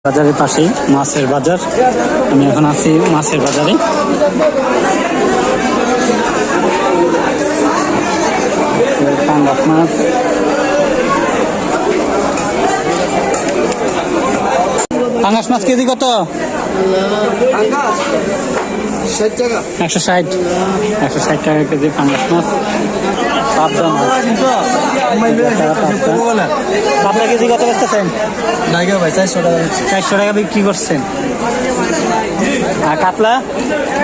বাজারের পাশেই মাছের বাজার। আমি এখন আছি মাছের বাজারে। পাঙ্গাস মাছ, পাঙ্গাস মাছ কেজি কত? 160 টাকা কেজি পাঙ্গাস মাছ। পাবদা কেজি কত বেচতেছেন? 400 টাকা বিক্রি করছেন। আর কাতলা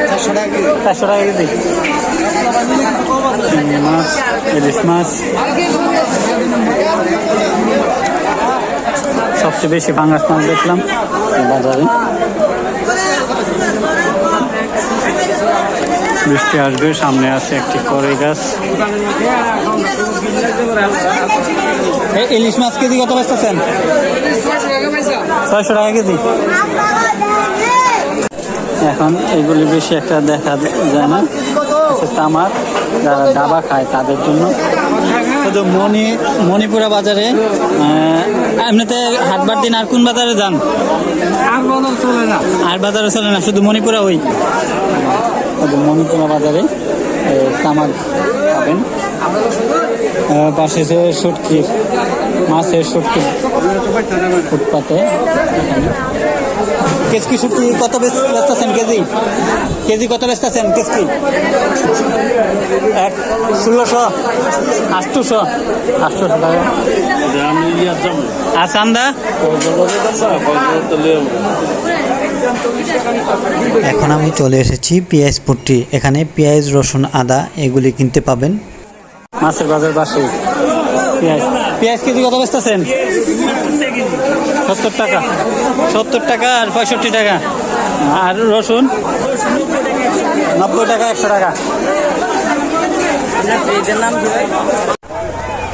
400 টাকা কেজি। মাছ, ইলিশ মাছ সবচেয়ে বেশি পাঙ্গাস মাছ দেখলাম বাজারে। বৃষ্টি আসবে, সামনে আছে একটি কড়াই গাছ। ইলিশ মাছ কেজি কত বেচতেছেন? 600 টাকা কেজি। এখন এগুলি বেশি একটা দেখা যায় না, তামাক যারা ডাবা খায় তাদের জন্য। শুধু মণিপুরা বাজারে এমনিতে হাটবার দিন আর কোন বাজারে যান? আর বাজারে চলে না, শুধু মণিপুরা ওই মণিপুরা বাজারে তামাক পাবেন। পাশে যে শুটকি, মাছের শুটকি ফুটপাতে। কেসকি শুটকি কত বেচতেছেন কেজি? কেজি কত বেচতেছেন কেসকি? 1600 800 টাকা। আর চান্দা? এখন আমি চলে এসেছি পেঁয়াজ পট্টি। এখানে পেঁয়াজ, রসুন, আদা এগুলি কিনতে পাবেন। মাছের বাজার পাশে পেঁয়াজ কেজি কত বেচতেছেন? 70 টাকা। 70 টাকা আর 65 টাকা। আর রসুন 90 টাকা, 100 টাকা।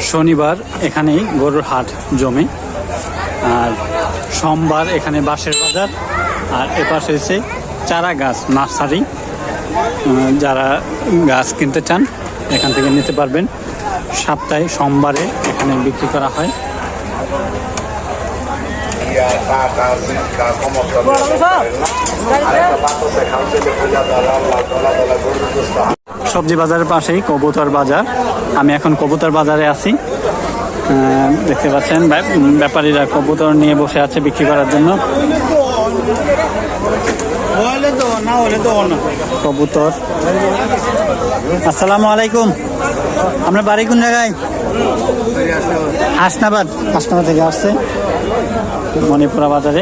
শনিবার এখানেই গরুর হাট জমে, আর সোমবার এখানে বাঁশের বাজার। আর এপাশে হচ্ছে চারা গাছ নার্সারি। যারা গাছ কিনতে চান এখান থেকে নিতে পারবেন। সপ্তাহে সোমবারে এখানে বিক্রি করা হয়। সবজি বাজারের পাশেই কবুতর বাজার। আমি এখন কবুতর বাজারে আছি। দেখতে পাচ্ছেন ব্যাপারীরা কবুতর নিয়ে বসে আছে বিক্রি করার জন্য। কবুতর। আসসালামু আলাইকুম। আপনার বাড়ি কোন জায়গায়? হাসনাবাদ। হাসনাবাদ থেকে আসছে মণিপুরা বাজারে।